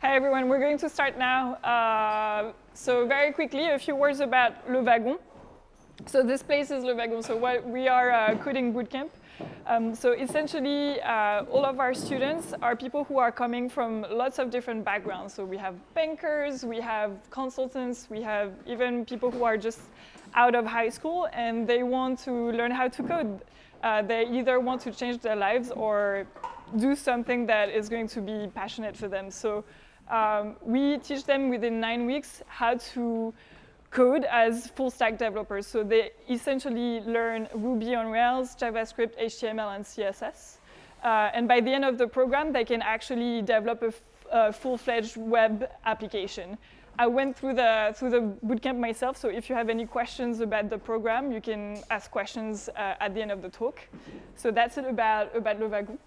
Hi everyone, we're going to start now. So very quickly, a few words about Le Wagon. So this place is Le Wagon. So what we are coding bootcamp. So essentially, all of our students are people who are coming from lots of different backgrounds. So we have bankers, we have consultants, we have even people who are just out of high school and they want to learn how to code. They either want to change their lives or do something that is going to be passionate for them. So we teach them within 9 weeks how to code as full stack developers. So they essentially learn Ruby on Rails, JavaScript, HTML, and CSS. And by the end of the program, they can actually develop a full-fledged web application. I went through the bootcamp myself, so if you have any questions about the program, you can ask questions at the end of the talk. So that's it about Le Wagon.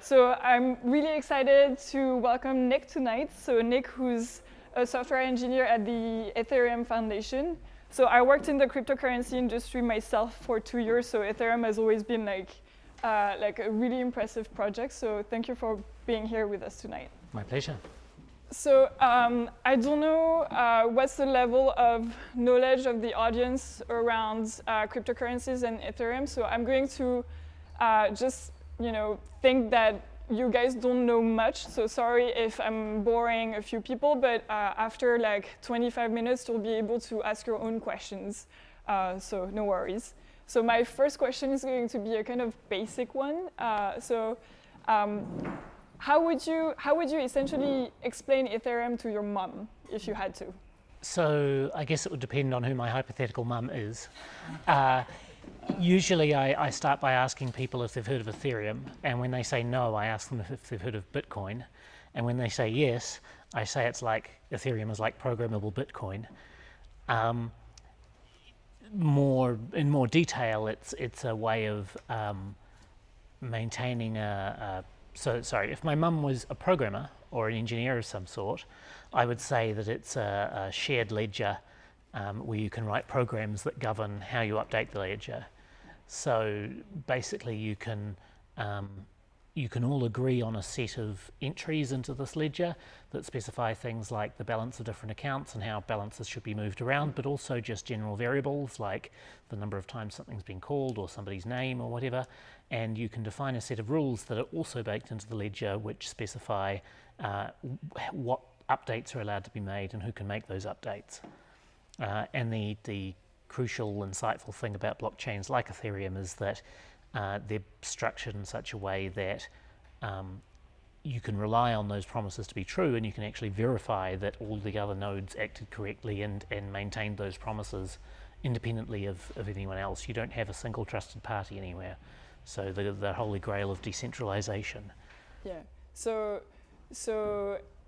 So I'm really excited to welcome Nick tonight. So Nick, who's a software engineer at the Ethereum Foundation. So I worked in the cryptocurrency industry myself for 2 years, so Ethereum has always been like a really impressive project. So thank you for being here with us tonight. My pleasure. So I don't know what's the level of knowledge of the audience around cryptocurrencies and Ethereum. So I'm going to just think that you guys don't know much. So sorry if I'm boring a few people, but after like 25 minutes, you'll be able to ask your own questions. So no worries. So my first question is going to be a kind of basic one. How would you essentially explain Ethereum to your mom if you had to? So I guess it would depend on who my hypothetical mum is. Usually I start by asking people if they've heard of Ethereum, and when they say no, I ask them if they've heard of Bitcoin. And when they say yes, I say it's like Ethereum is like programmable Bitcoin. In more detail, it's a way of maintaining if my mum was a programmer or an engineer of some sort, I would say that it's a shared ledger where you can write programs that govern how you update the ledger. So basically you can all agree on a set of entries into this ledger that specify things like the balance of different accounts and how balances should be moved around, but also just general variables like the number of times something's been called or somebody's name or whatever. And you can define a set of rules that are also baked into the ledger which specify what updates are allowed to be made and who can make those updates. And the crucial, insightful thing about blockchains like Ethereum is that they're structured in such a way that you can rely on those promises to be true, and you can actually verify that all the other nodes acted correctly and maintained those promises independently of anyone else. You don't have a single trusted party anywhere. So the holy grail of decentralization. Yeah. So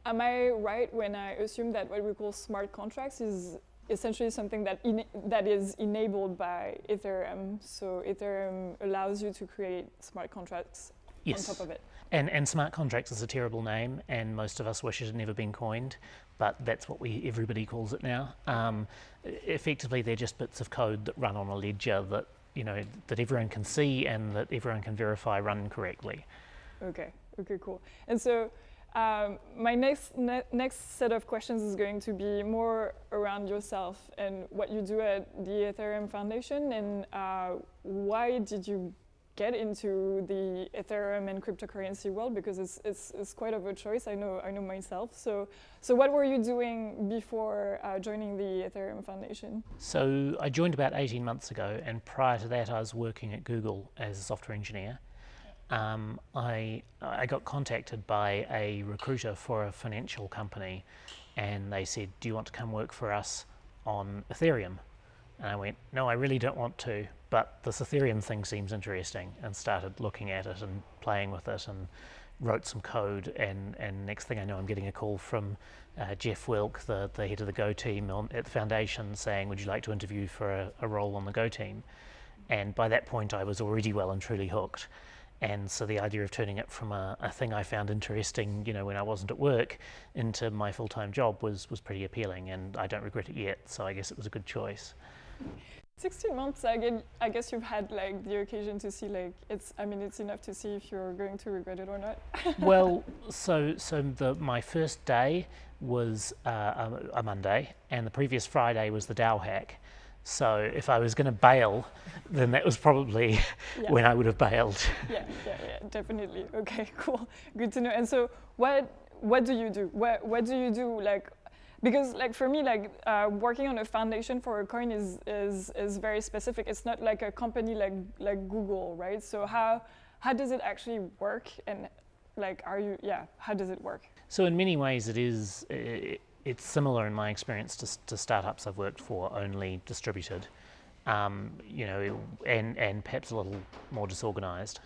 am I right when I assume that what we call smart contracts is essentially something that is enabled by Ethereum? So Ethereum allows you to create smart contracts on top of it. And smart contracts is a terrible name, and most of us wish it had never been coined, but that's what everybody calls it now. Effectively, they're just bits of code that run on a ledger that that everyone can see and that everyone can verify run correctly. Okay, cool. And so my next set of questions is going to be more around yourself and what you do at the Ethereum Foundation, and why did you get into the Ethereum and cryptocurrency world, because it's quite of a choice. I know myself. So what were you doing before joining the Ethereum Foundation? So I joined about 18 months ago, and prior to that I was working at Google as a software engineer. I got contacted by a recruiter for a financial company, and they said, do you want to come work for us on Ethereum? And I went, no, I really don't want to, but this Ethereum thing seems interesting, and started looking at it and playing with it and wrote some code, and next thing I know I'm getting a call from Jeff Wilk, the head of the Go team at the foundation, saying, would you like to interview for a role on the Go team? And by that point I was already well and truly hooked. And so the idea of turning it from a thing I found interesting, when I wasn't at work, into my full-time job was pretty appealing, and I don't regret it yet, so I guess it was a good choice. 16 months, I guess you've had like the occasion to see like it's enough to see if you're going to regret it or not. Well, my first day was a Monday, and the previous Friday was the DAO hack. So if I was going to bail, then that was probably when I would have bailed. Yeah, definitely. Okay, cool, good to know. And so, what do you do? What do you do? Like, because like for me, like working on a foundation for a coin is very specific. It's not like a company like Google, right? So how does it actually work? And like, how does it work? So in many ways, it's similar in my experience to startups I've worked for, only distributed, and perhaps a little more disorganized.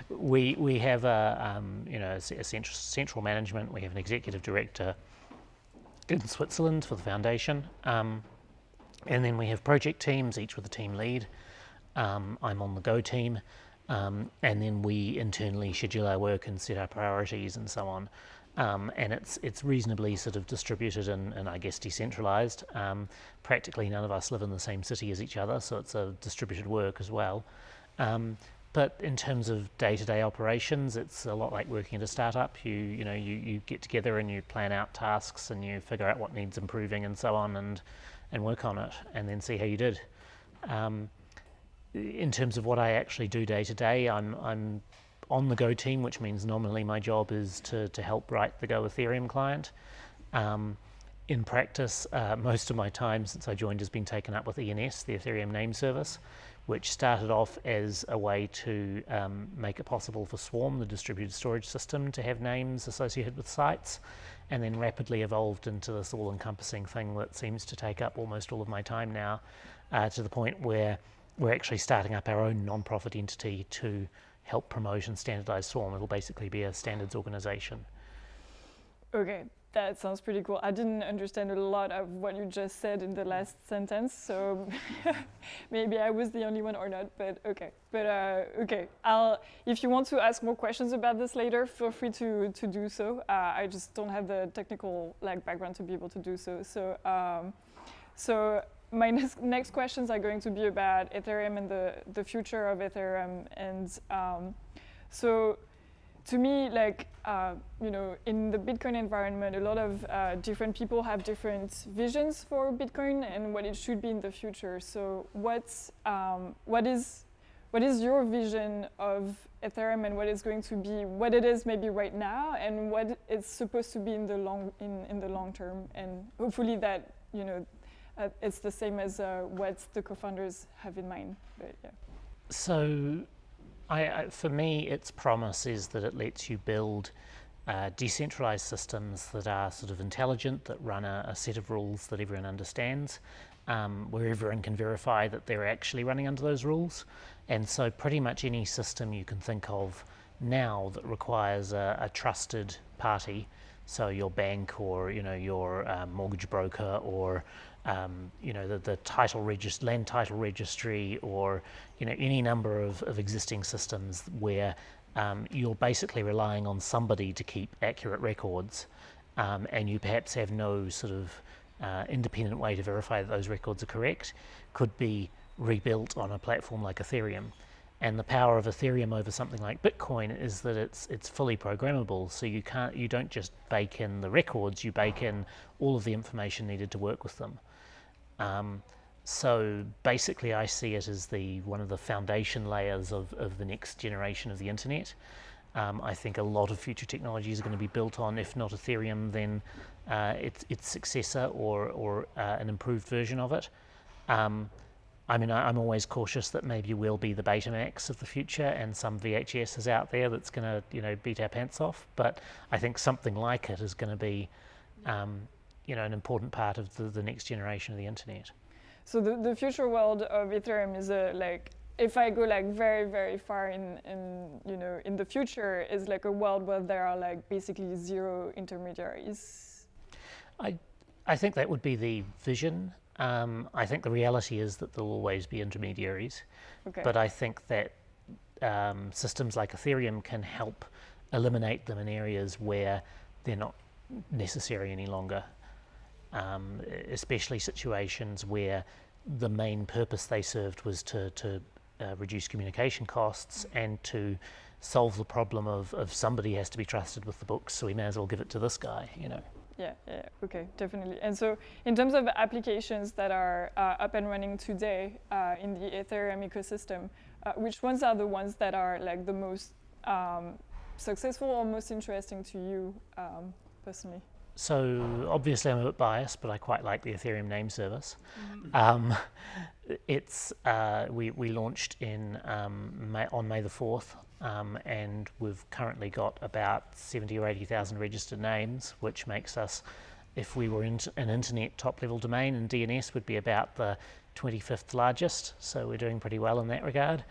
We have a central management. We have an executive director in Switzerland for the foundation, and then we have project teams, each with a team lead. I'm on the Go team, and then we internally schedule our work and set our priorities and so on. And it's reasonably sort of distributed and I guess decentralized. Practically none of us live in the same city as each other, so it's a distributed work as well. But in terms of day-to-day operations, it's a lot like working at a startup. You get together and you plan out tasks and you figure out what needs improving and so on, and work on it, and then see how you did. In terms of what I actually do day to day, I'm on the Go team, which means nominally my job is to help write the Go Ethereum client. In practice, most of my time since I joined has been taken up with ENS, the Ethereum name service, which started off as a way to make it possible for Swarm, the distributed storage system, to have names associated with sites, and then rapidly evolved into this all-encompassing thing that seems to take up almost all of my time now, to the point where we're actually starting up our own non-profit entity to help promote and standardize Swarm. It'll basically be a standards organization. Okay, that sounds pretty cool. I didn't understand a lot of what you just said in the last sentence, so maybe I was the only one or not, but okay. But okay, if you want to ask more questions about this later, feel free to do so. I just don't have the technical background to be able to do so. So my next questions are going to be about Ethereum and the future of Ethereum. And so to me, in the Bitcoin environment, a lot of different people have different visions for Bitcoin and what it should be in the future. So what is your vision of Ethereum and what it's going to be, what it is maybe right now, and what it's supposed to be in the long term, and hopefully that it's the same as what the co-founders have in mind. But yeah. So, for me, its promise is that it lets you build decentralized systems that are sort of intelligent, that run a set of rules that everyone understands, where everyone can verify that they're actually running under those rules. And so pretty much any system you can think of now that requires a trusted party, so your bank or your mortgage broker or the land title registry, or any number of existing systems where you're basically relying on somebody to keep accurate records, and you perhaps have no sort of independent way to verify that those records are correct, could be rebuilt on a platform like Ethereum. And the power of Ethereum over something like Bitcoin is that it's fully programmable. So you don't just bake in the records, you bake in all of the information needed to work with them. So basically I see it as one of the foundation layers of the next generation of the internet. I think a lot of future technologies are going to be built on, if not Ethereum, then its successor or an improved version of it. I'm always cautious that maybe we'll be the Betamax of the future, and some VHS is out there that's going to, beat our pants off. But I think something like it is going to be, an important part of the next generation of the internet. So the future world of Ethereum is if I go very, very far in the future, is like a world where there are basically zero intermediaries. I think that would be the vision. I think the reality is that there'll always be intermediaries, okay. But I think that systems like Ethereum can help eliminate them in areas where they're not necessary any longer, especially situations where the main purpose they served was to reduce communication costs and to solve the problem of somebody has to be trusted with the books, so we may as well give it to this guy, you know. Yeah, okay, definitely. And so in terms of applications that are up and running today in the Ethereum ecosystem, which ones are the ones that are like the most successful or most interesting to you personally? So obviously I'm a bit biased, but I quite like the Ethereum name service. We launched on May the 4th, and we've currently got about 70 or 80,000 registered names, which makes us, if we were an internet top-level domain, and DNS would be about the 25th largest, so we're doing pretty well in that regard.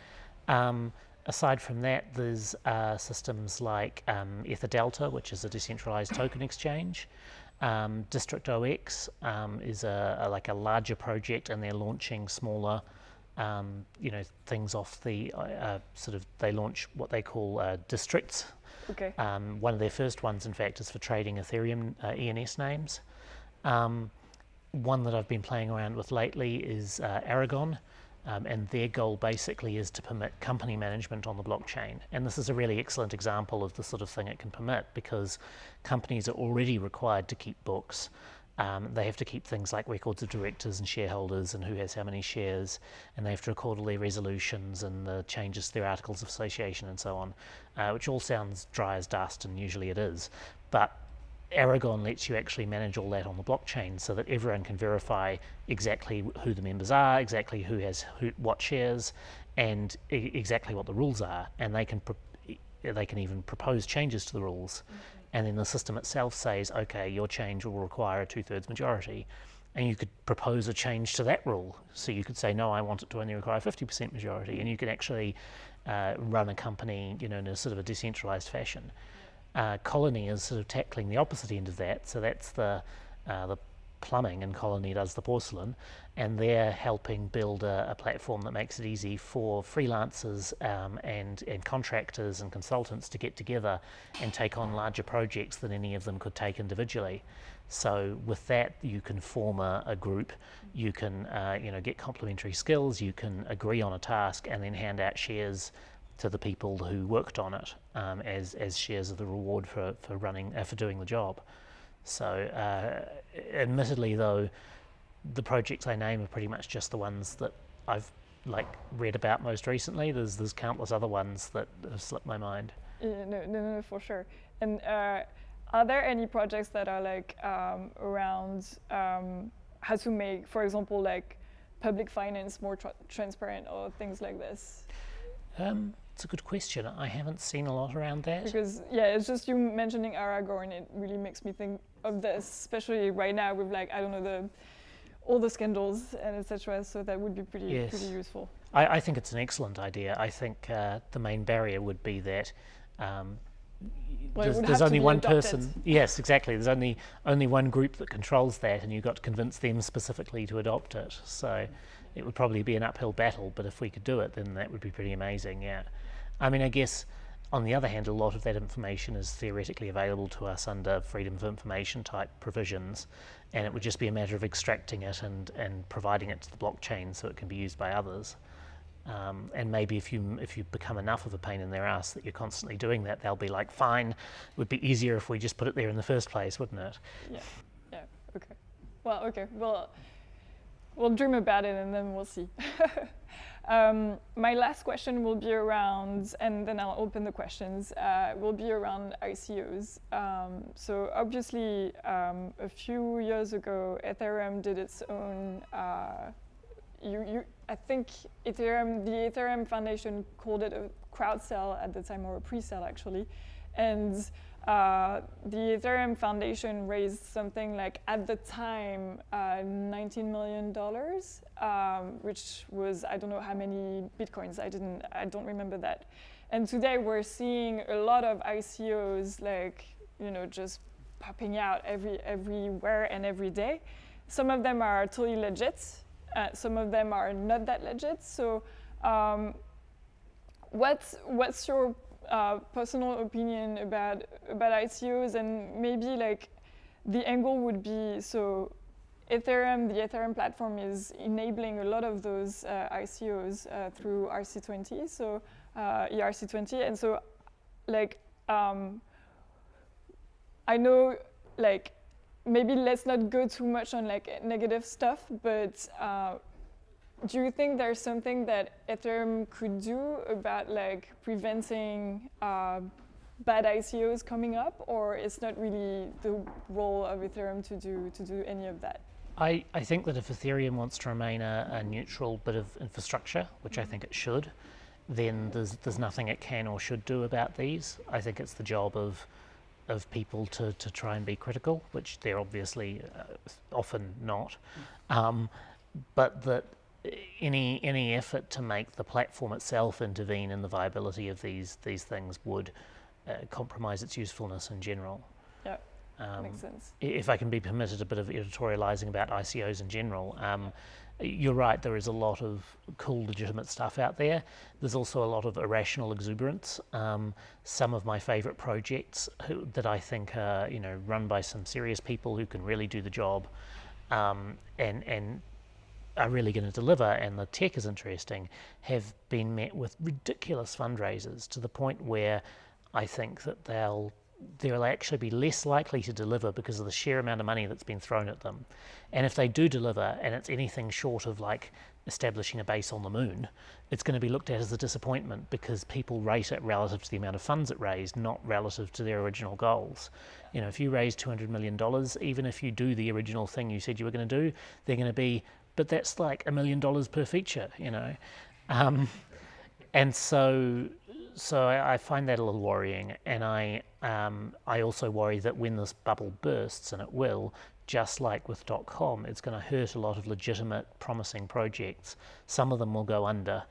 Aside from that, there's systems like EtherDelta, which is a decentralized token exchange. District.OX is a larger project, and they're launching smaller, things off the they launch what they call districts. Okay. One of their first ones, in fact, is for trading Ethereum ENS names. One that I've been playing around with lately is Aragon. And their goal basically is to permit company management on the blockchain. And this is a really excellent example of the sort of thing it can permit, because companies are already required to keep books. They have to keep things like records of directors and shareholders and who has how many shares, and they have to record all their resolutions and the changes to their articles of association and so on, which all sounds dry as dust, and usually it is. But Aragon lets you actually manage all that on the blockchain so that everyone can verify exactly who the members are, exactly who has what shares, and exactly what the rules are, and they can even propose changes to the rules. And then the system itself says, okay, your change will require a 2/3 majority, and you could propose a change to that rule. So you could say, no, I want it to only require 50% majority, and you can actually run a company, in a sort of a decentralized fashion. Colony is sort of tackling the opposite end of that, so that's the plumbing, and Colony does the porcelain, and they're helping build a platform that makes it easy for freelancers and contractors and consultants to get together and take on larger projects than any of them could take individually. So with that, you can form a group, you can get complementary skills, you can agree on a task, and then hand out shares to the people who worked on it as shares of the reward for doing the job. So admittedly, though, the projects I name are pretty much just the ones that I've read about most recently. There's countless other ones that have slipped my mind. Yeah, no, for sure. And are there any projects that are around how to make, for example, public finance more transparent or things like this? It's a good question. I haven't seen a lot around that. Because, it's just you mentioning Aragorn, it really makes me think of this, especially right now with all the scandals and etc. So that would be pretty useful. I think it's an excellent idea. I think the main barrier would be that there's only one person. Yes, exactly. There's only one group that controls that, and you've got to convince them specifically to adopt it. So it would probably be an uphill battle, but if we could do it, then that would be pretty amazing, yeah. I mean, I guess, on the other hand, a lot of that information is theoretically available to us under freedom of information type provisions, and it would just be a matter of extracting it and providing it to the blockchain so it can be used by others. And maybe if you become enough of a pain in their ass that you're constantly doing that, they'll be like, fine, it would be easier if we just put it there in the first place, wouldn't it? Yeah, okay. Well, okay, we'll dream about it and then we'll see. My last question will be around, and then I'll open the questions, will be around ICOs. So obviously, a few years ago, Ethereum did its own, I think the Ethereum Foundation called it a crowd sale at the time, or a pre-sale actually. And the Ethereum Foundation raised something at the time, $19 million, which was, I don't know how many Bitcoins, I don't remember that. And today we're seeing a lot of ICOs just popping out everywhere and every day. Some of them are totally legit, some of them are not that legit. So what's your personal opinion about ICOs, and maybe the angle would be, so Ethereum, the Ethereum platform is enabling a lot of those ICOs through RC20, so ERC20, and so like I know like maybe let's not go too much on like negative stuff, but do you think there's something that Ethereum could do about like preventing bad ICOs coming up, or it's not really the role of Ethereum to do any of that? I think that if Ethereum wants to remain a neutral bit of infrastructure, which I think it should, then there's nothing it can or should do about these. I think it's the job of people to try and be critical, which they're obviously often not. But that any effort to make the platform itself intervene in the viability of these things would compromise its usefulness in general. Yeah, makes sense. If I can be permitted a bit of editorializing about ICOs in general, you're right, there is a lot of cool, legitimate stuff out there. There's also a lot of irrational exuberance. Some of my favorite projects that I think are, run by some serious people who can really do the job, and are really going to deliver, and the tech is interesting, have been met with ridiculous fundraisers to the point where I think that they'll actually be less likely to deliver because of the sheer amount of money that's been thrown at them. And if they do deliver, and it's anything short of like establishing a base on the moon, it's going to be looked at as a disappointment because people rate it relative to the amount of funds it raised, not relative to their original goals. If you raise $200 million, even if you do the original thing you said you were going to do, they're going to be, but that's like $1 million per feature, and so I find that a little worrying, and I also worry that when this bubble bursts, and it will, just like with .com, it's going to hurt a lot of legitimate, promising projects. Some of them will go under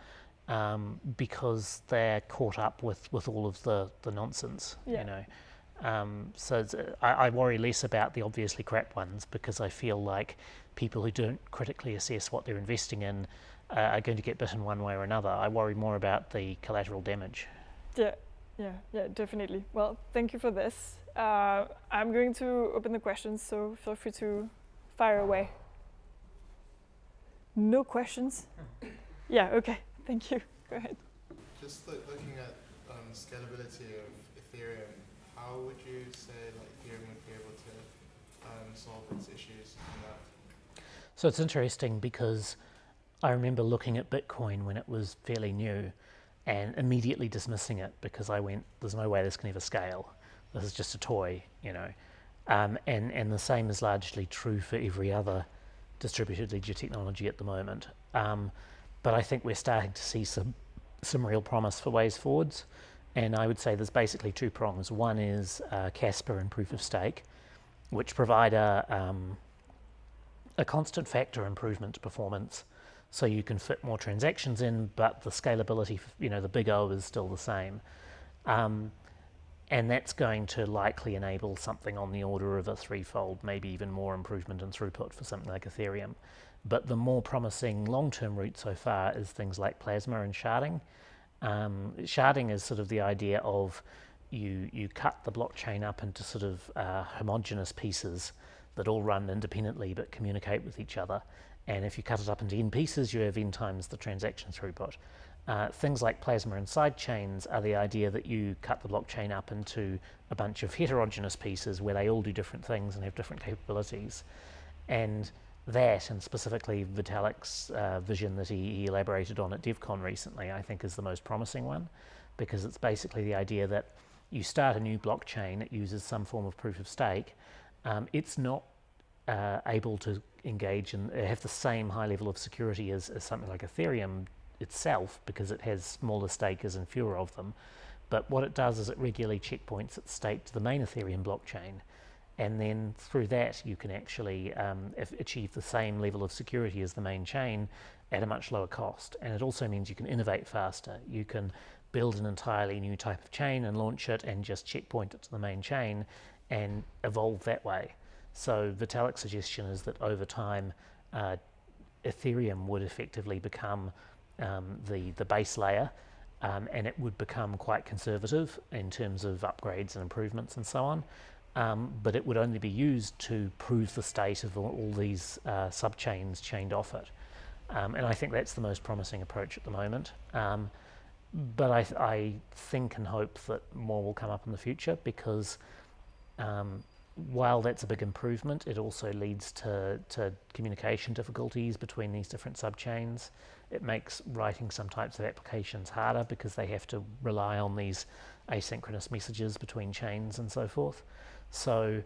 because they're caught up with all of the nonsense, So I worry less about the obviously crap ones because I feel like people who don't critically assess what they're investing in are going to get bitten one way or another. I worry more about the collateral damage. Yeah, definitely. Well, thank you for this. I'm going to open the questions, so feel free to fire away. No questions? Yeah, okay, thank you. Go ahead. Just looking at scalability of Ethereum, how would you say Ethereum would be able to solve its issues in that? So it's interesting because I remember looking at Bitcoin when it was fairly new and immediately dismissing it because I went, there's no way this can ever scale. This is just a toy, And the same is largely true for every other distributed ledger technology at the moment. But I think we're starting to see some real promise for ways forwards. And I would say there's basically two prongs. One is Casper and proof of stake, which provide a constant factor improvement to performance. So you can fit more transactions in, but the scalability, the big O is still the same. And that's going to likely enable something on the order of a threefold, maybe even more improvement in throughput for something like Ethereum. But the more promising long-term route so far is things like plasma and sharding. Sharding is sort of the idea of you cut the blockchain up into sort of homogeneous pieces that all run independently but communicate with each other. And if you cut it up into n pieces, you have n times the transaction throughput. Things like plasma and sidechains are the idea that you cut the blockchain up into a bunch of heterogeneous pieces where they all do different things and have different capabilities. And that, and specifically Vitalik's vision that he elaborated on at DevCon recently, I think is the most promising one, because it's basically the idea that you start a new blockchain, it uses some form of proof of stake, it's not able to engage and have the same high level of security as something like Ethereum itself, because it has smaller stakers and fewer of them. But what it does is it regularly checkpoints its state to the main Ethereum blockchain, and then through that you can actually achieve the same level of security as the main chain at a much lower cost. And it also means you can innovate faster. You can build an entirely new type of chain and launch it and just checkpoint it to the main chain and evolve that way. So Vitalik's suggestion is that over time Ethereum would effectively become the base layer, and it would become quite conservative in terms of upgrades and improvements and so on. but it would only be used to prove the state of all these subchains chained off it. And I think that's the most promising approach at the moment. But I think and hope that more will come up in the future, because while that's a big improvement, it also leads to communication difficulties between these different subchains. It makes writing some types of applications harder because they have to rely on these asynchronous messages between chains and so forth. So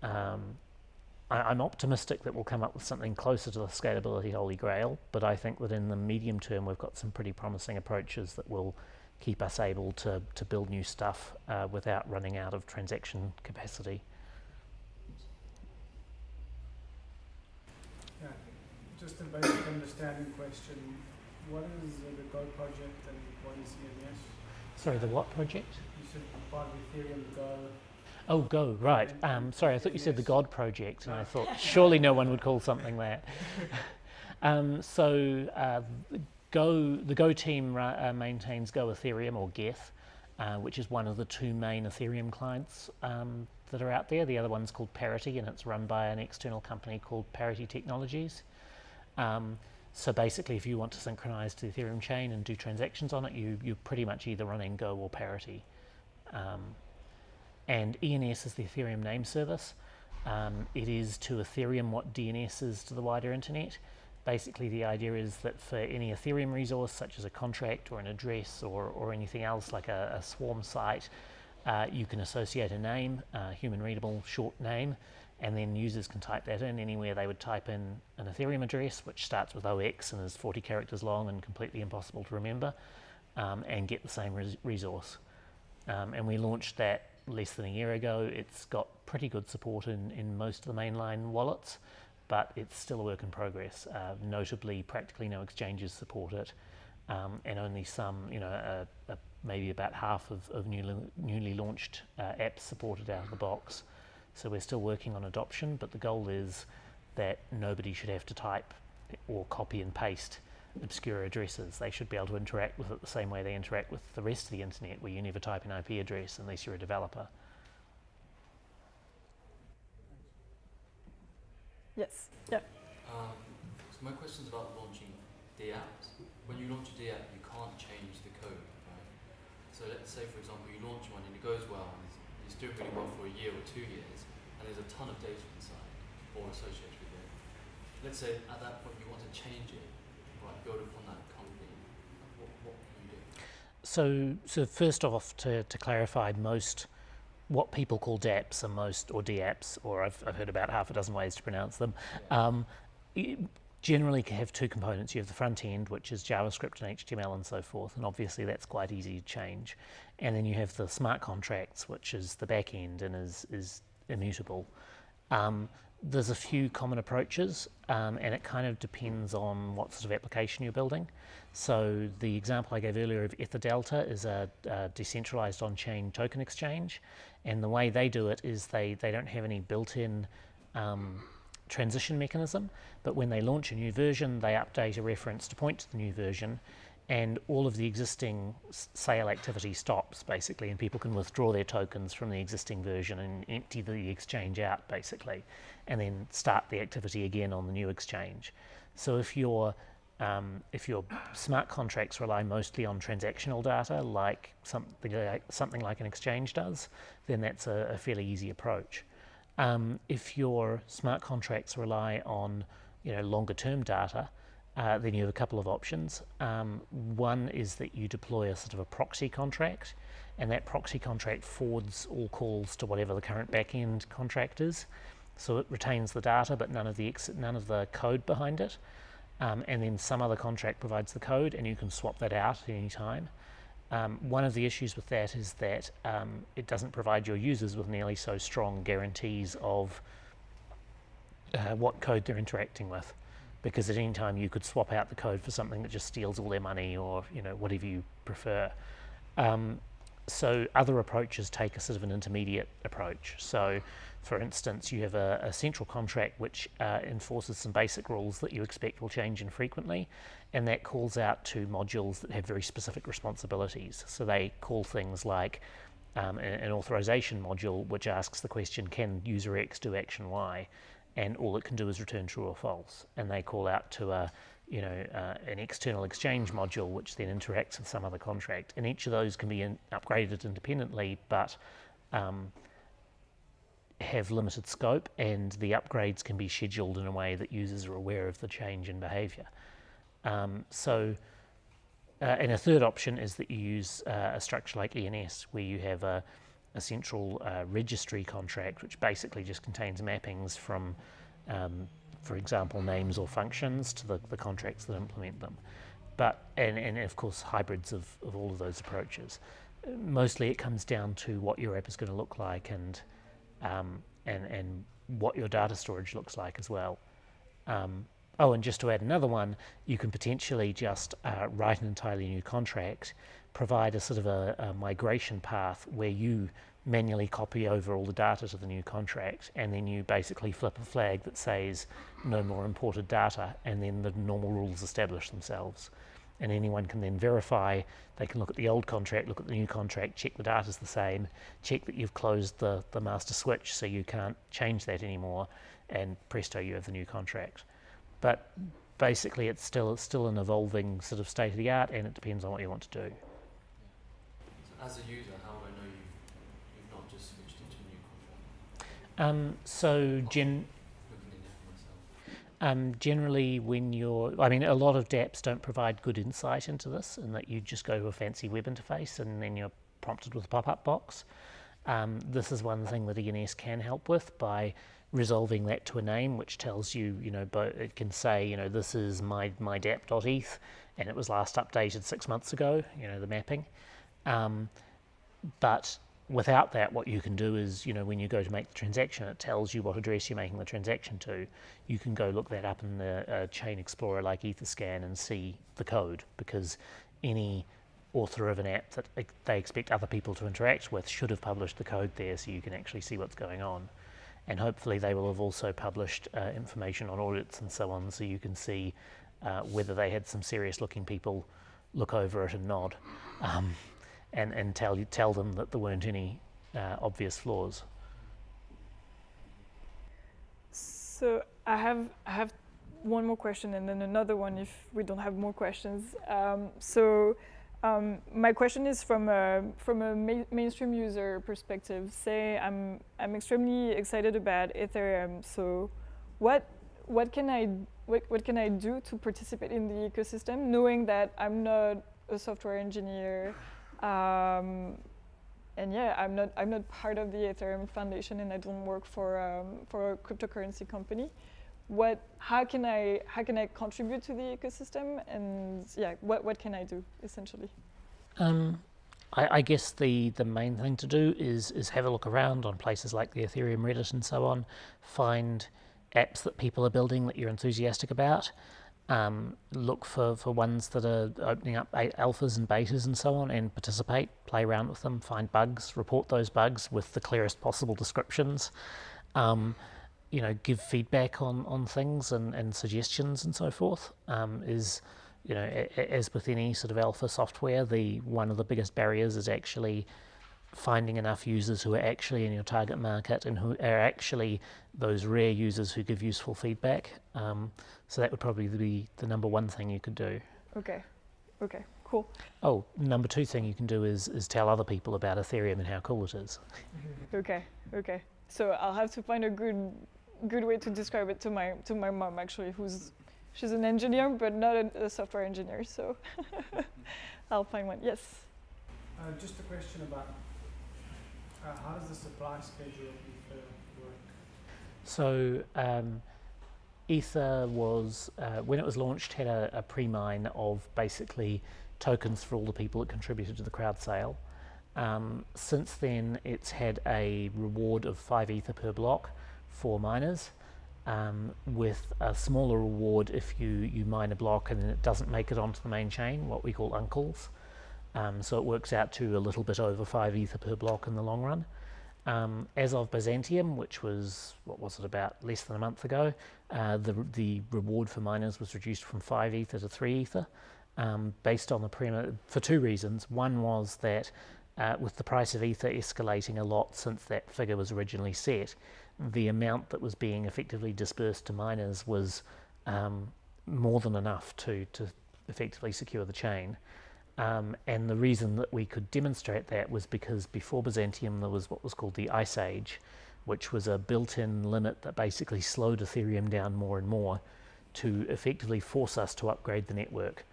I'm optimistic that we'll come up with something closer to the scalability holy grail, but I think that in the medium term we've got some pretty promising approaches that will keep us able to build new stuff without running out of transaction capacity. Yeah, just a basic understanding question. What is the Go project and what is EMS? Sorry, the what project? You said part of Ethereum Go. Oh, Go, right. Sorry, I thought you said the God project, and I thought surely no one would call something that. The Go team maintains Go Ethereum, or Geth, which is one of the two main Ethereum clients that are out there. The other one's called Parity, and it's run by an external company called Parity Technologies. So basically, if you want to synchronize to the Ethereum chain and do transactions on it, you're pretty much either running Go or Parity. And ENS is the Ethereum name service. It is to Ethereum what DNS is to the wider internet. Basically, the idea is that for any Ethereum resource, such as a contract or an address or anything else like a swarm site, you can associate a name, a human readable short name, and then users can type that in anywhere they would type in an Ethereum address, which starts with OX and is 40 characters long and completely impossible to remember, and get the same resource. And we launched that less than a year ago. It's got pretty good support in most of the mainline wallets, but it's still a work in progress. Notably, practically no exchanges support it, and only some, maybe about half of newly launched apps supported out of the box. So we're still working on adoption, but the goal is that nobody should have to type or copy and paste obscure addresses. They should be able to interact with it the same way they interact with the rest of the internet, where you never type an IP address unless you're a developer. Yes. Yeah. So my question is about launching DApps. When you launch a DApp, you can't change the code, right? So let's say, for example, you launch one and it goes well, and it's doing really well for a year or 2 years, and there's a ton of data inside or associated with it. Let's say at that point you want to change it, right, build upon that company. What can you do? So first off, to clarify, what people call dApps or DApps, or I've heard about half a dozen ways to pronounce them, generally have two components. You have the front end, which is JavaScript and HTML and so forth, and obviously that's quite easy to change. And then you have the smart contracts, which is the back end and is immutable. There's a few common approaches, and it kind of depends on what sort of application you're building. So the example I gave earlier of EtherDelta is a decentralized on-chain token exchange, and the way they do it is they don't have any built-in transition mechanism, but when they launch a new version, they update a reference to point to the new version, and all of the existing sale activity stops, basically, and people can withdraw their tokens from the existing version and empty the exchange out, basically, and then start the activity again on the new exchange. So if your smart contracts rely mostly on transactional data, like something like an exchange does, then that's a fairly easy approach. If your smart contracts rely on longer term data, then you have a couple of options. One is that you deploy a sort of a proxy contract, and that proxy contract forwards all calls to whatever the current backend contract is. So it retains the data, but none of the code behind it. And then some other contract provides the code, and you can swap that out at any time. One of the issues with that is that it doesn't provide your users with nearly so strong guarantees of what code they're interacting with, because at any time you could swap out the code for something that just steals all their money, or whatever you prefer. So other approaches take a sort of an intermediate approach. So for instance, you have a central contract which enforces some basic rules that you expect will change infrequently, and that calls out to modules that have very specific responsibilities. So they call things like an authorization module which asks the question, can user X do action Y? And all it can do is return true or false. And they call out to an external exchange module which then interacts with some other contract. And each of those can be upgraded independently, but have limited scope, and the upgrades can be scheduled in a way that users are aware of the change in behavior. And a third option is that you use a structure like ENS, where you have a central registry contract, which basically just contains mappings from, for example, names or functions to the contracts that implement them. And of course, hybrids of all of those approaches. Mostly it comes down to what your app is going to look like and what your data storage looks like as well. And just to add another one, you can potentially just write an entirely new contract, provide a sort of a migration path where you manually copy over all the data to the new contract, and then you basically flip a flag that says no more imported data, and then the normal rules establish themselves. And anyone can then verify. They can look at the old contract, look at the new contract, check the data's the same, check that you've closed the master switch so you can't change that anymore, and presto, you have the new contract. But basically it's still an evolving sort of state of the art, and it depends on what you want to do. So as a user, how would I know you've not just switched into a new contract? Generally, when a lot of dApps don't provide good insight into this, in that you just go to a fancy web interface and then you're prompted with a pop-up box. This is one thing that ENS can help with by resolving that to a name, which tells you, it can say, this is my dApp.eth, and it was last updated 6 months ago, the mapping. But without that, what you can do is, when you go to make the transaction, it tells you what address you're making the transaction to. You can go look that up in the chain explorer like Etherscan and see the code, because any author of an app that they expect other people to interact with should have published the code there, so you can actually see what's going on. And hopefully they will have also published information on audits and so on, so you can see whether they had some serious looking people look over it and nod. And tell them that there weren't any obvious flaws. So I have one more question and then another one if we don't have more questions. My question is from a mainstream user perspective. Say I'm extremely excited about Ethereum. So what can I do to participate in the ecosystem, knowing that I'm not a software engineer? I'm not part of the Ethereum Foundation, and I don't work for a cryptocurrency company. How can I contribute to the ecosystem, and what can I do essentially? I guess the main thing to do is have a look around on places like the Ethereum Reddit and so on. Find apps that people are building that you're enthusiastic about. Look for ones that are opening up alphas and betas and so on, and participate, play around with them, find bugs, report those bugs with the clearest possible descriptions. Give feedback on things and suggestions and so forth. As with any sort of alpha software, one of the biggest barriers is actually finding enough users who are actually in your target market and who are actually those rare users who give useful feedback. So that would probably be the number one thing you could do. Okay, cool. Oh, number two thing you can do is tell other people about Ethereum and how cool it is. Okay. So I'll have to find a good way to describe it to my mom, actually, she's an engineer but not a software engineer. So I'll find one. Yes. Just a question about how does the supply schedule of Ether work? So Ether was, when it was launched, had a pre-mine of basically tokens for all the people that contributed to the crowd sale. Since then, it's had a reward of 5 Ether per block for miners, with a smaller reward if you mine a block and then it doesn't make it onto the main chain, what we call uncles. So it works out to a little bit over 5 Ether per block in the long run. As of Byzantium, which was, about less than a month ago, the reward for miners was reduced from 5 Ether to 3 Ether, based on the premise, for two reasons. One was that with the price of Ether escalating a lot since that figure was originally set, the amount that was being effectively dispersed to miners was more than enough to effectively secure the chain. And the reason that we could demonstrate that was because before Byzantium there was what was called the Ice Age, which was a built-in limit that basically slowed Ethereum down more and more to effectively force us to upgrade the network.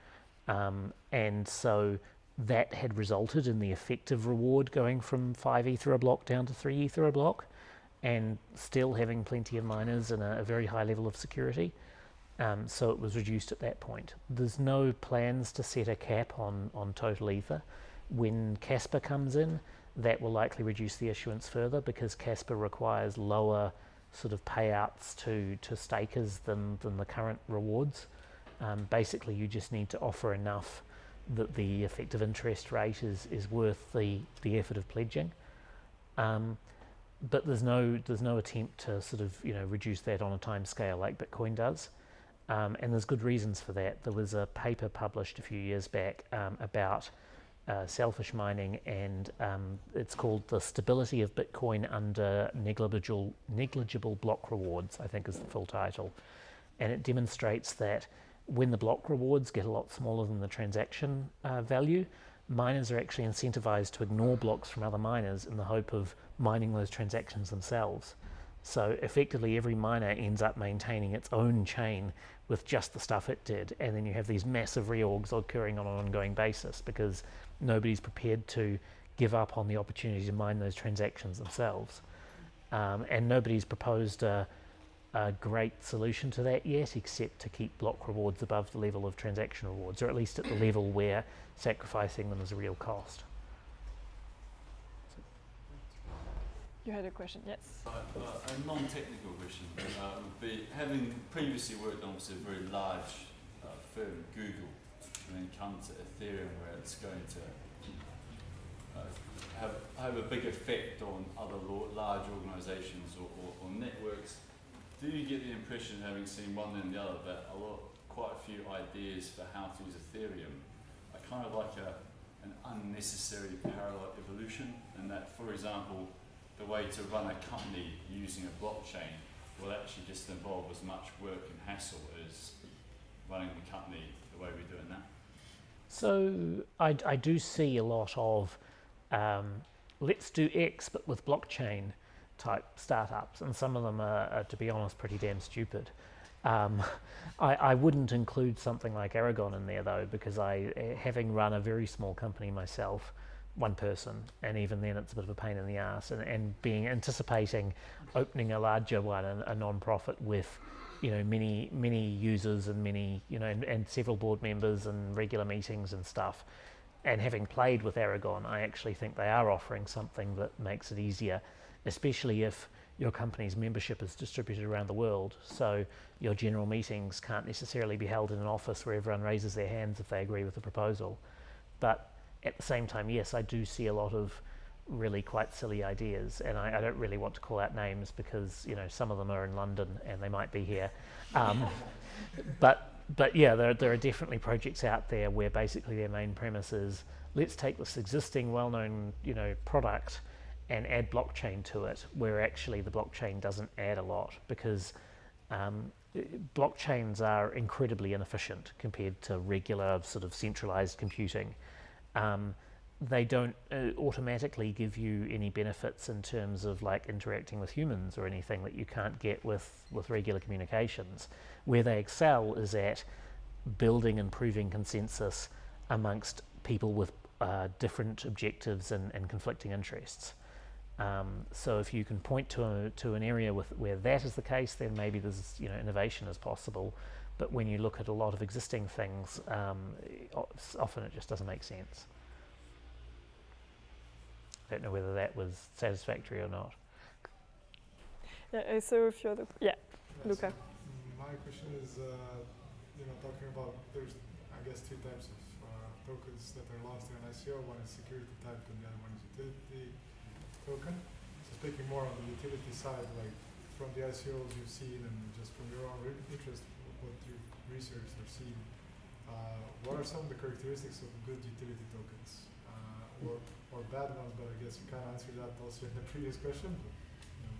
And so that had resulted in the effective reward going from 5 Ether a block down to 3 Ether a block, and still having plenty of miners and a very high level of security. So it was reduced at that point. There's no plans to set a cap on total Ether. When Casper comes in, that will likely reduce the issuance further, because Casper requires lower sort of payouts to stakers than the current rewards. Basically, you just need to offer enough that the effective interest rate is worth the effort of pledging. But there's no attempt to sort of reduce that on a time scale like Bitcoin does. And there's good reasons for that. There was a paper published a few years back about selfish mining, and it's called The Stability of Bitcoin Under Negligible Block Rewards, I think is the full title. And it demonstrates that when the block rewards get a lot smaller than the transaction value, miners are actually incentivized to ignore blocks from other miners in the hope of mining those transactions themselves. So effectively every miner ends up maintaining its own chain with just the stuff it did, and then you have these massive reorgs occurring on an ongoing basis because nobody's prepared to give up on the opportunity to mine those transactions themselves. And nobody's proposed a great solution to that yet, except to keep block rewards above the level of transaction rewards, or at least at the level where sacrificing them is a real cost. You had a question, yes? A non-technical question would be, having previously worked on a very large firm, Google, and then come to Ethereum where it's going to have a big effect on other large organisations or networks. Do you get the impression, having seen one and the other, that quite a few ideas for how to use Ethereum are kind of like an unnecessary parallel evolution, and that, for example, the way to run a company using a blockchain will actually just involve as much work and hassle as running the company the way we're doing now? So I do see a lot of let's do X but with blockchain type startups, and some of them are to be honest, pretty damn stupid. I wouldn't include something like Aragon in there though, because having run a very small company myself, one person, and even then it's a bit of a pain in the ass, and anticipating opening a larger one, a non-profit with many users and many and several board members and regular meetings and stuff, and having played with Aragon, I actually think they are offering something that makes it easier, especially if your company's membership is distributed around the world, so your general meetings can't necessarily be held in an office where everyone raises their hands if they agree with the proposal. But at the same time, yes, I do see a lot of really quite silly ideas, and I don't really want to call out names because some of them are in London and they might be here. But yeah, there are definitely projects out there where basically their main premise is, let's take this existing well-known product and add blockchain to it, where actually the blockchain doesn't add a lot, because blockchains are incredibly inefficient compared to regular sort of centralized computing. They don't automatically give you any benefits in terms of like interacting with humans or anything that you can't get with regular communications. Where they excel is at building and proving consensus amongst people with different objectives and conflicting interests. So if you can point to an area where that is the case, then maybe there's innovation is possible. But when you look at a lot of existing things, often it just doesn't make sense. I don't know whether that was satisfactory or not. Yeah, I saw a few other. Yeah, Luca. My question is, talking about there's, I guess, two types of tokens that are lost in an ICO. One is security type, and the other one is utility token. So speaking more on the utility side, like from the ICOs you've seen, and just from your own interest, what you've researched or seen, what are some of the characteristics of good utility tokens? or bad ones, but I guess you kind of answered that also in the previous question.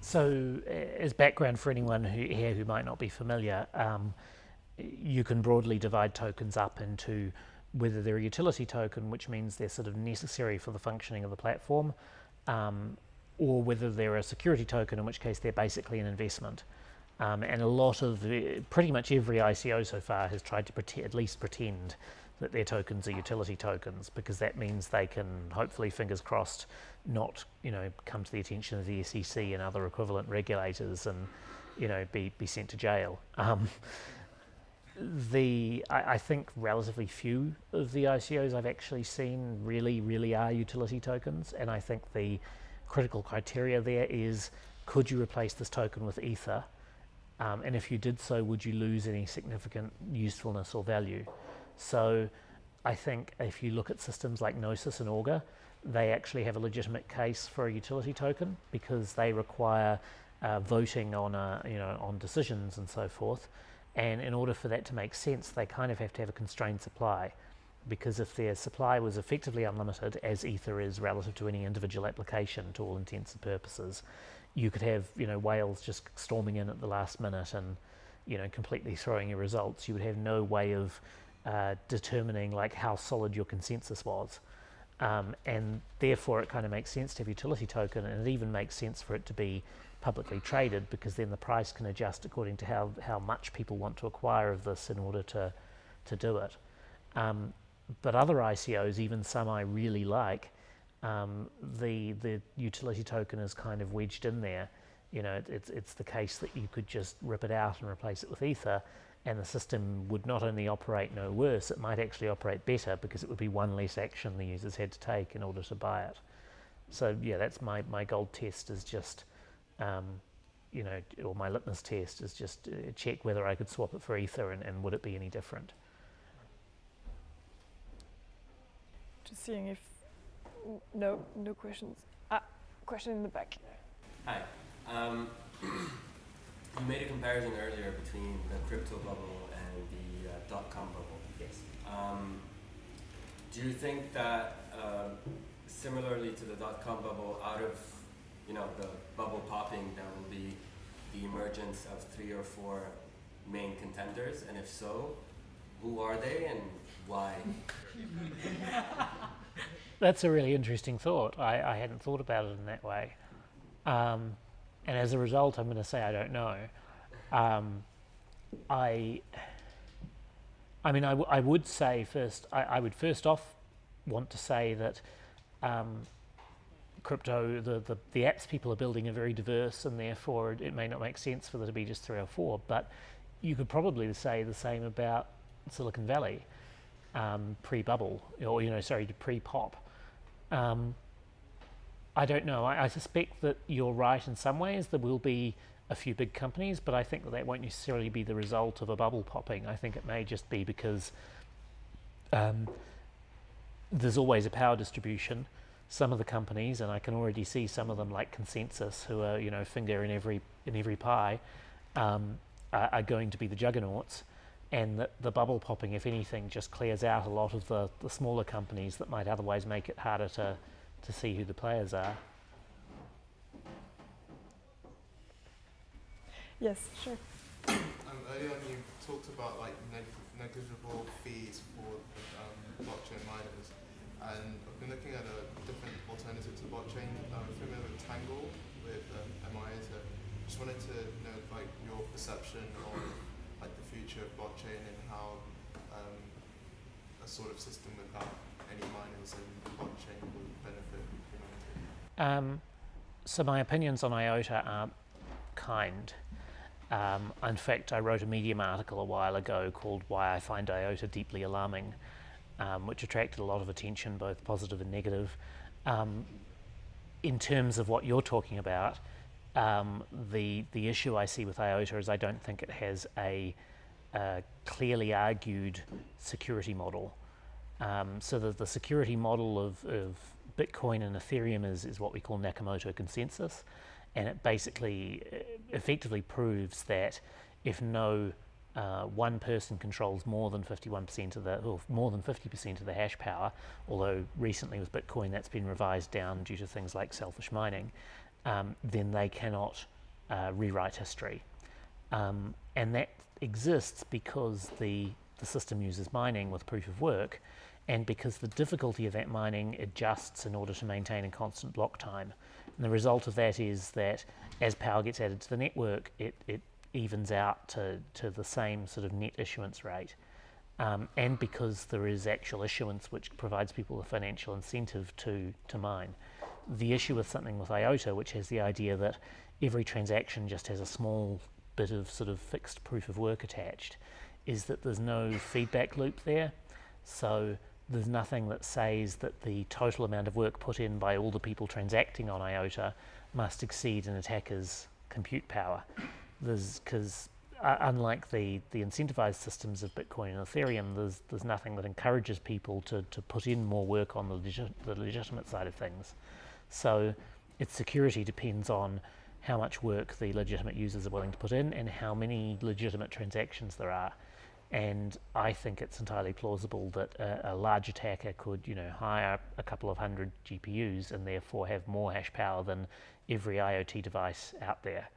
So, as background for anyone who might not be familiar, you can broadly divide tokens up into whether they're a utility token, which means they're sort of necessary for the functioning of the platform, or whether they're a security token, in which case they're basically an investment. And a lot of, pretty much every ICO so far has tried to at least pretend that their tokens are utility tokens, because that means they can, hopefully, fingers crossed, not, come to the attention of the SEC and other equivalent regulators and, be sent to jail. I think relatively few of the ICOs I've actually seen really are utility tokens, and I think the critical criteria there is, could you replace this token with Ether? And if you did so, would you lose any significant usefulness or value? So I think if you look at systems like Gnosis and Augur, they actually have a legitimate case for a utility token, because they require voting on on decisions and so forth. And in order for that to make sense, they kind of have to have a constrained supply, because if their supply was effectively unlimited, as Ether is relative to any individual application to all intents and purposes, you could have whales just storming in at the last minute and completely throwing your results. You would have no way of determining like how solid your consensus was, and therefore it kind of makes sense to have utility token, and it even makes sense for it to be publicly traded, because then the price can adjust according to how much people want to acquire of this in order to do it. But other ICOs, even some I really like, the utility token is kind of wedged in there. It's the case that you could just rip it out and replace it with Ether, and the system would not only operate no worse, it might actually operate better, because it would be one less action the users had to take in order to buy it. So yeah, that's my gold test, is just or my litmus test is just check whether I could swap it for Ether, and would it be any different. Just seeing if no questions. Question in the back. Hi. You made a comparison earlier between the crypto bubble and the dot-com bubble. Yes. Do you think that similarly to the dot-com bubble, out of the bubble popping, there will be the emergence of 3 or 4 main contenders, and if so, who are they and why? That's a really interesting thought. I hadn't thought about it in that way. And as a result, I'm going to say I don't know. I would say first, I would first off want to say that crypto, the apps people are building are very diverse, and therefore it may not make sense for there to be just 3 or 4, but you could probably say the same about Silicon Valley, pre-bubble, or pre-pop. I don't know. I suspect that you're right in some ways. There will be a few big companies, but I think that won't necessarily be the result of a bubble popping. I think it may just be because there's always a power distribution. Some of the companies, and I can already see some of them like Consensus, who are finger in every pie, are going to be the juggernauts, and that the bubble popping, if anything, just clears out a lot of the smaller companies that might otherwise make it harder to see who the players are. Yes, sure. Earlier on you talked about like negligible fees for blockchain miners, and I've been looking at a different alternative to blockchain. I'm familiar with Tangle, with IOTA. Just wanted to know like your perception on like the future of blockchain and how a sort of system without any miners and blockchain would benefit humanity. So my opinions on IOTA are kind. In fact, I wrote a Medium article a while ago called "Why I Find IOTA Deeply Alarming," which attracted a lot of attention, both positive and negative. In terms of what you're talking about, the issue I see with IOTA is I don't think it has a clearly argued security model. So the security model of Bitcoin and Ethereum is what we call Nakamoto consensus, and it basically effectively proves that if no one person controls more than 51% of the, or more than 50% of the hash power, although recently with Bitcoin that's been revised down due to things like selfish mining, then they cannot rewrite history. And that exists because the system uses mining with proof of work, and because the difficulty of that mining adjusts in order to maintain a constant block time. And the result of that is that as power gets added to the network, it evens out to the same sort of net issuance rate. And because there is actual issuance which provides people a financial incentive to mine. The issue with something with IOTA, which has the idea that every transaction just has a small bit of sort of fixed proof of work attached, is that there's no feedback loop there. So there's nothing that says that the total amount of work put in by all the people transacting on IOTA must exceed an attacker's compute power. Because unlike the incentivized systems of Bitcoin and Ethereum, there's nothing that encourages people to put in more work on the legitimate side of things. So its security depends on how much work the legitimate users are willing to put in and how many legitimate transactions there are. And I think it's entirely plausible that a large attacker could, hire a couple of hundred GPUs and therefore have more hash power than every IoT device out there.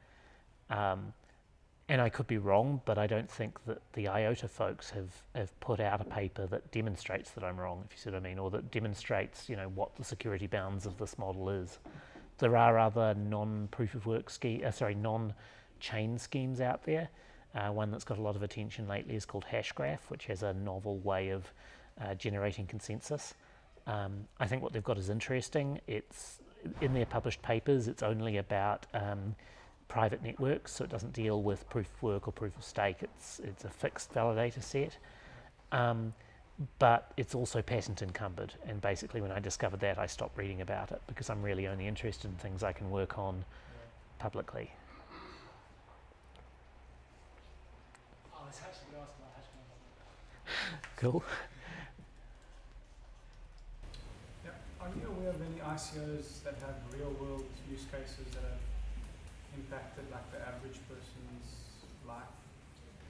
And I could be wrong, but I don't think that the IOTA folks have put out a paper that demonstrates that I'm wrong, if you see what I mean, or that demonstrates, what the security bounds of this model is. There are other non-proof of work non-chain schemes out there. One that's got a lot of attention lately is called Hashgraph, which has a novel way of generating consensus. I think what they've got is interesting. It's in their published papers, it's only about private networks, so it doesn't deal with proof of work or proof of stake. It's a fixed validator set, but it's also patent encumbered. And basically, when I discovered that, I stopped reading about it because I'm really only interested in things I can work on publicly. Cool. Yeah. Are you aware of any ICOs that have real-world use cases that have impacted like the average person's life?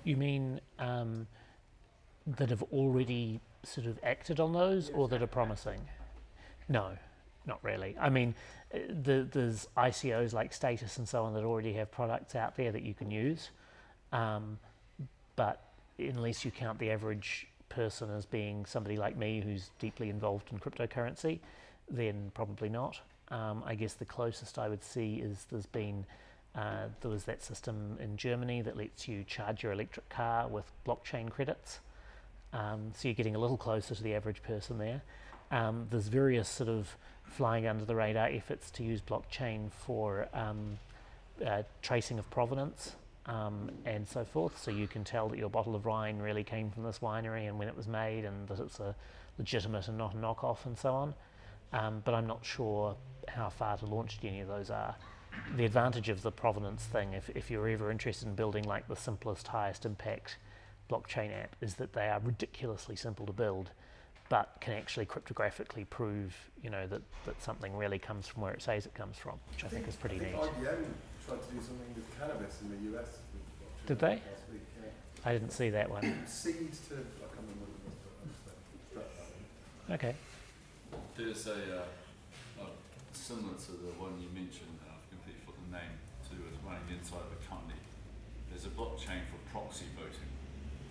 You mean that have already sort of acted on those, or that are promising? No, not really. I mean, there's ICOs like Status and so on that already have products out there that you can use, but unless you count the average person as being somebody like me who's deeply involved in cryptocurrency, then probably not. I guess the closest I would see is there was that system in Germany that lets you charge your electric car with blockchain credits. So you're getting a little closer to the average person there. There's various sort of flying under the radar efforts to use blockchain for tracing of provenance and so forth. So you can tell that your bottle of wine really came from this winery and when it was made, and that it's a legitimate and not a knockoff and so on. But I'm not sure how far to launch any of those are. The advantage of the provenance thing, if you're ever interested in building like the simplest, highest impact blockchain app, is that they are ridiculously simple to build, but can actually cryptographically prove, that something really comes from where it says it comes from, which I think is pretty neat. IBM tried to do something with cannabis in the US. Did they? Last week, yeah. I didn't see that one. Seeds to, I can't remember what it was, Okay. There's a similar to the one you mentioned, I've completely forgotten the name, to do with running inside of a company. There's a blockchain for proxy voting,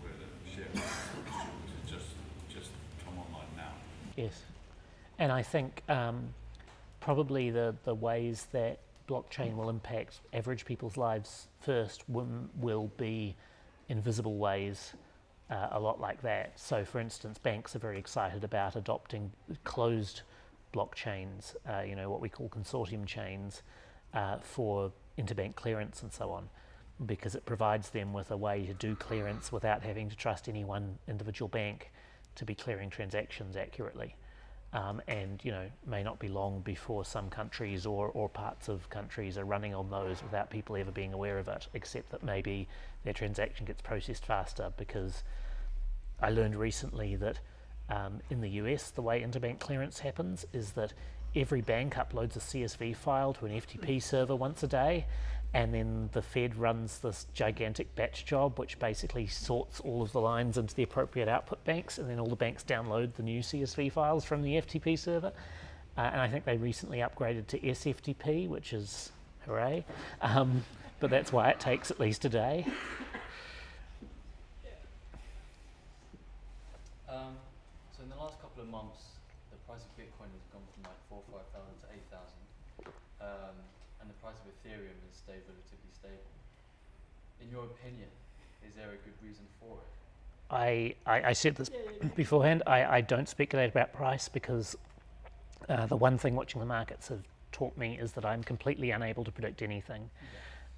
where the shareholders just come online now. Yes, and I think probably the ways that blockchain will impact average people's lives first will be invisible ways, a lot like that. So for instance, banks are very excited about adopting closed blockchains, what we call consortium chains, for interbank clearance and so on, because it provides them with a way to do clearance without having to trust any one individual bank to be clearing transactions accurately. And may not be long before some countries or parts of countries are running on those without people ever being aware of it, except that maybe their transaction gets processed faster. Because I learned recently that in the US, the way interbank clearance happens is that every bank uploads a CSV file to an FTP server once a day, and then the Fed runs this gigantic batch job which basically sorts all of the lines into the appropriate output banks, and then all the banks download the new CSV files from the FTP server. And I think they recently upgraded to SFTP, which is hooray, but that's why it takes at least a day. So in the last couple of months, the price of Bitcoin has gone from like 4,000 or 5,000 to 8,000, and the price of Ethereum has stayed relatively stable. In your opinion, is there a good reason for it? I said this beforehand. I don't speculate about price because the one thing watching the markets have taught me is that I'm completely unable to predict anything.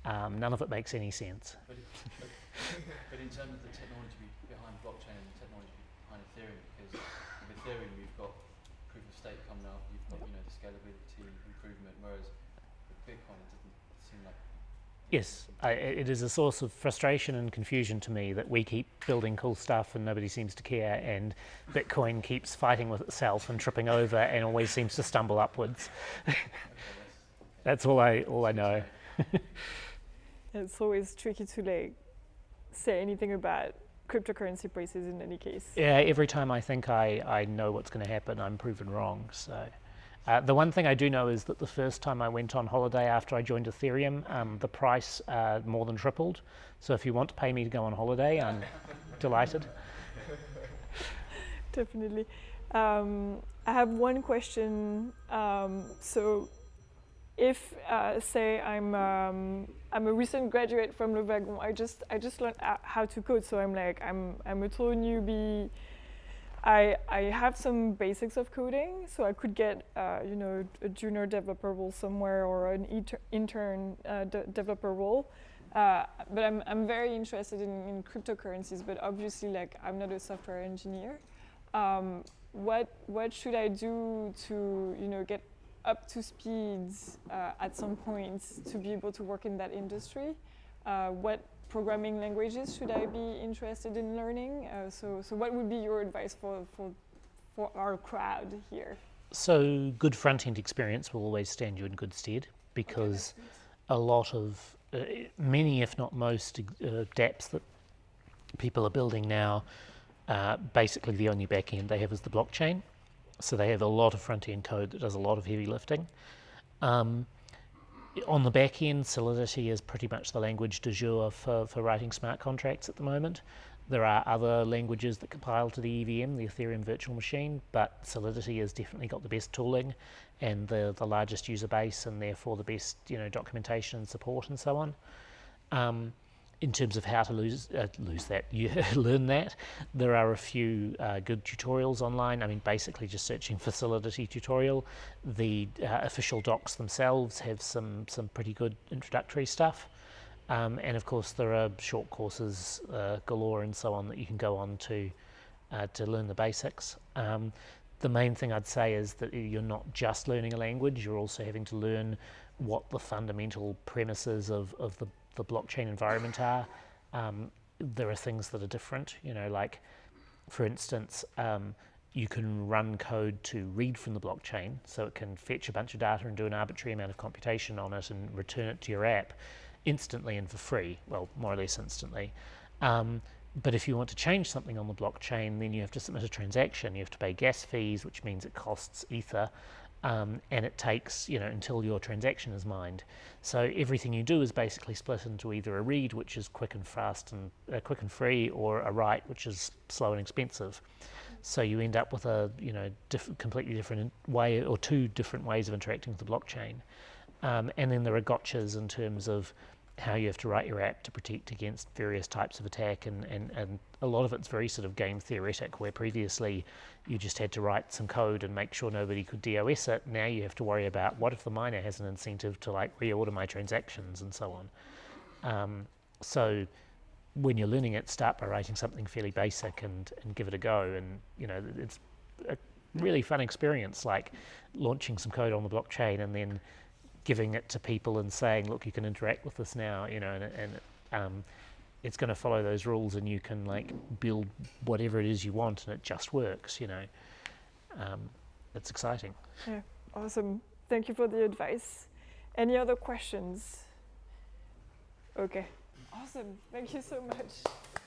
None of it makes any sense. But in terms of the technology behind blockchain and the technology behind Ethereum, because with Ethereum you've got proof of stake coming up, you've got the scalability improvement, whereas with Bitcoin it doesn't seem like. Yes, it is a source of frustration and confusion to me that we keep building cool stuff and nobody seems to care, and Bitcoin keeps fighting with itself and tripping over and always seems to stumble upwards. That's all I know. It's always tricky to like say anything about cryptocurrency prices in any case. Yeah, every time I think I know what's going to happen, I'm proven wrong. So the one thing I do know is that the first time I went on holiday after I joined Ethereum, the price more than tripled. So if you want to pay me to go on holiday, I'm delighted. Definitely. I have one question. So if say I'm a recent graduate from Le Wagon, I just learned how to code, so I'm a total newbie. I have some basics of coding, so I could get a junior developer role somewhere or an intern developer role. But I'm very interested in cryptocurrencies, but obviously I'm not a software engineer. What should I do to get up to speed at some point to be able to work in that industry? What programming languages should I be interested in learning? So what would be your advice for our crowd here? So good front-end experience will always stand you in good stead, because a lot of, many if not most dApps that people are building now, basically the only back-end they have is the blockchain. So they have a lot of front-end code that does a lot of heavy lifting. On the back end, Solidity is pretty much the language du jour for writing smart contracts at the moment. There are other languages that compile to the EVM, the Ethereum virtual machine, but Solidity has definitely got the best tooling and the largest user base, and therefore the best documentation and support and so on. In terms of how to learn that, there are a few good tutorials online. I mean, basically just searching for Solidity tutorial. The official docs themselves have some pretty good introductory stuff. And of course there are short courses galore and so on that you can go on to learn the basics. The main thing I'd say is that you're not just learning a language, you're also having to learn what the fundamental premises of the blockchain environment are. There are things that are different, like for instance, you can run code to read from the blockchain, so it can fetch a bunch of data and do an arbitrary amount of computation on it and return it to your app instantly and for free, well, more or less instantly. But if you want to change something on the blockchain, then you have to submit a transaction. You have to pay gas fees, which means it costs Ether, and it takes until your transaction is mined. So everything you do is basically split into either a read, which is quick and fast and quick and free, or a write, which is slow and expensive. So you end up with a completely different way, or two different ways of interacting with the blockchain. And then there are gotchas in terms of how you have to write your app to protect against various types of attack, and a lot of it's very sort of game theoretic, where previously you just had to write some code and make sure nobody could DOS it. Now you have to worry about what if the miner has an incentive to reorder my transactions and so on. So when you're learning it, start by writing something fairly basic and give it a go, and it's a really fun experience, like launching some code on the blockchain and then giving it to people and saying, look, you can interact with this now, and it's going to follow those rules, and you can build whatever it is you want, and it just works. It's exciting. Yeah. Awesome. Thank you for the advice. Any other questions? Okay. Awesome. Thank you so much.